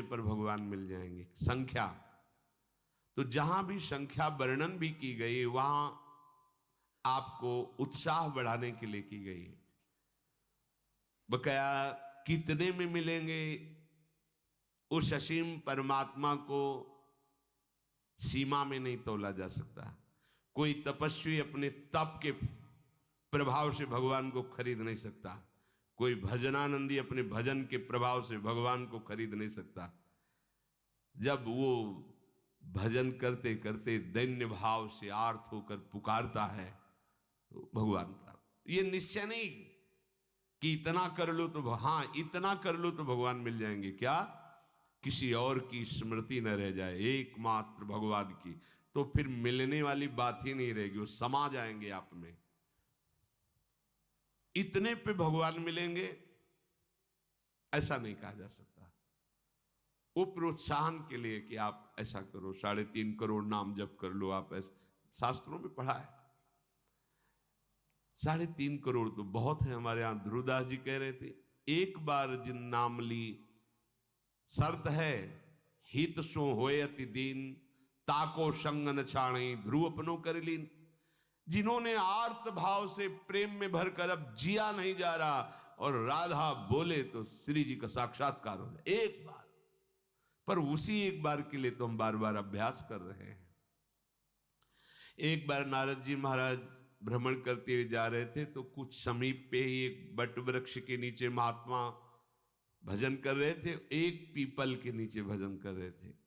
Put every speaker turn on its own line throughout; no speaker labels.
पर भगवान मिल जाएंगे। संख्या, तो जहां भी संख्या वर्णन भी की गई वहां आपको उत्साह बढ़ाने के लिए की गई। बकाया कितने में मिलेंगे, उस असीम परमात्मा को सीमा में नहीं तोला जा सकता। कोई तपस्वी अपने तप के प्रभाव से भगवान को खरीद नहीं सकता। कोई भजनानंदी अपने भजन के प्रभाव से भगवान को खरीद नहीं सकता। जब वो भजन करते करते दैन्य भाव से आर्त होकर पुकारता है तो भगवान प्राप्त। ये निश्चय नहीं कि इतना कर लो तो, हाँ इतना कर लो तो भगवान मिल जाएंगे। क्या किसी और की स्मृति न रह जाए, एकमात्र भगवान की, तो फिर मिलने वाली बात ही नहीं रहेगी, वो समा जाएंगे आप में। इतने पे भगवान मिलेंगे ऐसा नहीं कहा जा सकता। वो प्रोत्साहन के लिए कि आप ऐसा करो, 3.5 करोड़ नाम जप कर लो आप, ऐसा शास्त्रों में पढ़ा है। 3.5 करोड़ तो बहुत है। हमारे यहां ध्रुवदास जी कह रहे थे, एक बार जिन नाम ली शर्त है, हित सो होए अति दीन, ताको संग न छाणी ध्रुव अपनो कर लीन। जिन्होंने आर्त भाव से प्रेम में भरकर अब जिया नहीं जा रहा और राधा बोले तो श्री जी का साक्षात्कार हो जाए एक बार। पर उसी एक बार के लिए तो हम बार बार अभ्यास कर रहे हैं। एक बार नारद जी महाराज भ्रमण करते हुए जा रहे थे तो कुछ समीप पे ही एक बट वृक्ष के नीचे महात्मा भजन कर रहे थे, एक पीपल के नीचे भजन कर रहे थे।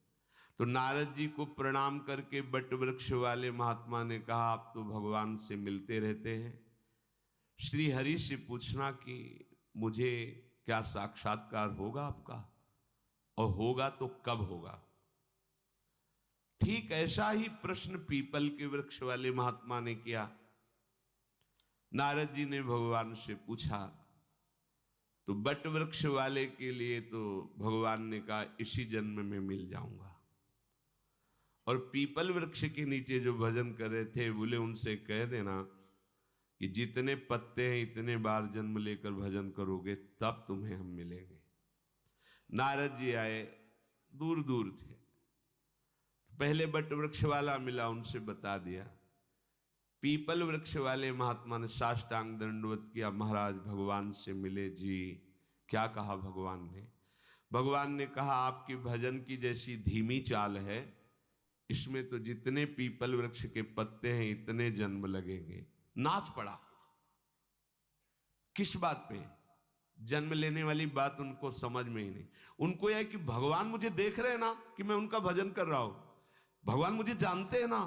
तो नारद जी को प्रणाम करके बट वृक्ष वाले महात्मा ने कहा, आप तो भगवान से मिलते रहते हैं, श्री हरि से पूछना कि मुझे क्या साक्षात्कार होगा आपका, और होगा तो कब होगा। ठीक ऐसा ही प्रश्न पीपल के वृक्ष वाले महात्मा ने किया। नारद जी ने भगवान से पूछा तो बट वृक्ष वाले के लिए तो भगवान ने कहा इसी जन्म में मिल जाऊंगा। और पीपल वृक्ष के नीचे जो भजन कर रहे थे बोले उनसे कह देना कि जितने पत्ते हैं इतने बार जन्म लेकर भजन करोगे तब तुम्हें हम मिलेंगे। नारद जी आए, दूर दूर थे, तो पहले बट वृक्ष वाला मिला, उनसे बता दिया। पीपल वृक्ष वाले महात्मा ने साष्टांग दंडवत किया, महाराज भगवान से मिले जी। क्या कहा भगवान ने? भगवान ने कहा आपकी भजन की जैसी धीमी चाल है, इसमें तो जितने पीपल वृक्ष के पत्ते हैं इतने जन्म लगेंगे। नाच पड़ा। किस बात पे? जन्म लेने वाली बात उनको समझ में ही नहीं। उनको यह कि भगवान मुझे देख रहे हैं ना कि मैं उनका भजन कर रहा हूं, भगवान मुझे जानते हैं ना।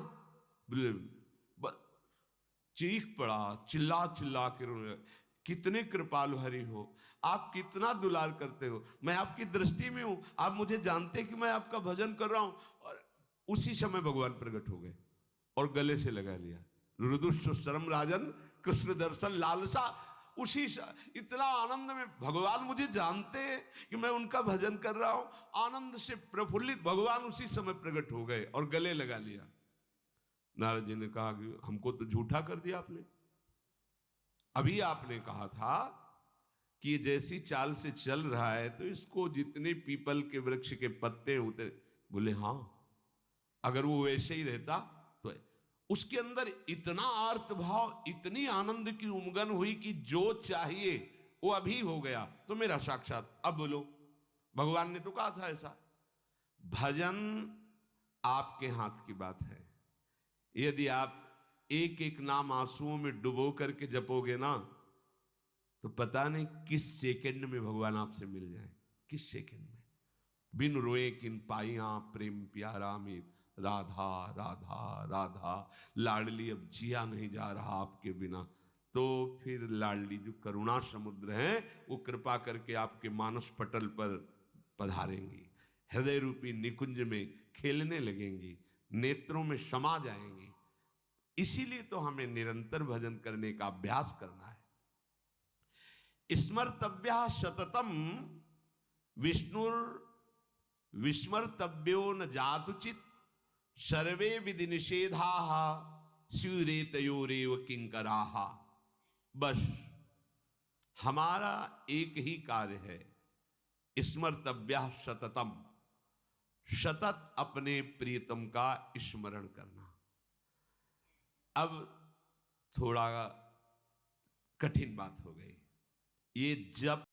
चीख पड़ा, चिल्ला चिल्ला के रोने लगा, कितने कृपालु हरि हो, आप कितना दुलार करते हो, मैं आपकी दृष्टि में हूं, आप मुझे जानते कि मैं आपका भजन कर रहा हूं। और उसी समय भगवान प्रकट हो गए और गले से लगा लिया। रुदुष्ट शर्म राजन कृष्ण दर्शन लालसा। उसी इतना आनंद में भगवान मुझे जानते हैं कि मैं उनका भजन कर रहा हूं, आनंद से प्रफुल्लित भगवान उसी समय प्रकट हो गए और गले लगा लिया। नारद जी ने कहा कि हमको तो झूठा कर दिया आपने। अभी आपने कहा था कि ये जैसी चाल से चल रहा है तो इसको जितने पीपल के वृक्ष के पत्ते होते, बोले हाँ, अगर वो वैसे ही रहता तो उसके अंदर इतना आर्त भाव, इतनी आनंद की उमगन हुई कि जो चाहिए वो अभी हो गया, तो मेरा साक्षात। अब बोलो, भगवान ने तो कहा था ऐसा। भजन आपके हाथ की बात है। यदि आप एक एक नाम आंसुओं में डुबो करके जपोगे ना तो पता नहीं किस सेकंड में भगवान आपसे मिल जाए, किस सेकंड में। बिन रोए किन पाइया प्रेम प्यारा मीत, राधा राधा राधा, लाडली अब जिया नहीं जा रहा आपके बिना। तो फिर लाडली जो करुणा समुद्र है वो कृपा करके आपके मानस पटल पर पधारेंगी, हृदय रूपी निकुंज में खेलने लगेंगी, नेत्रों में समा जाएंगी। इसीलिए तो हमें निरंतर भजन करने का अभ्यास करना है। स्मर्तव्या सततम विष्णुर विस्मर्तव्यो न जातुचित, सर्वे विधि निषेधा स्यूरेतयोरेव किंकराहा। बस हमारा एक ही कार्य है, स्मर्तव्या सततम, सतत अपने प्रियतम का स्मरण करना। अब थोड़ा कठिन बात हो गई। ये जप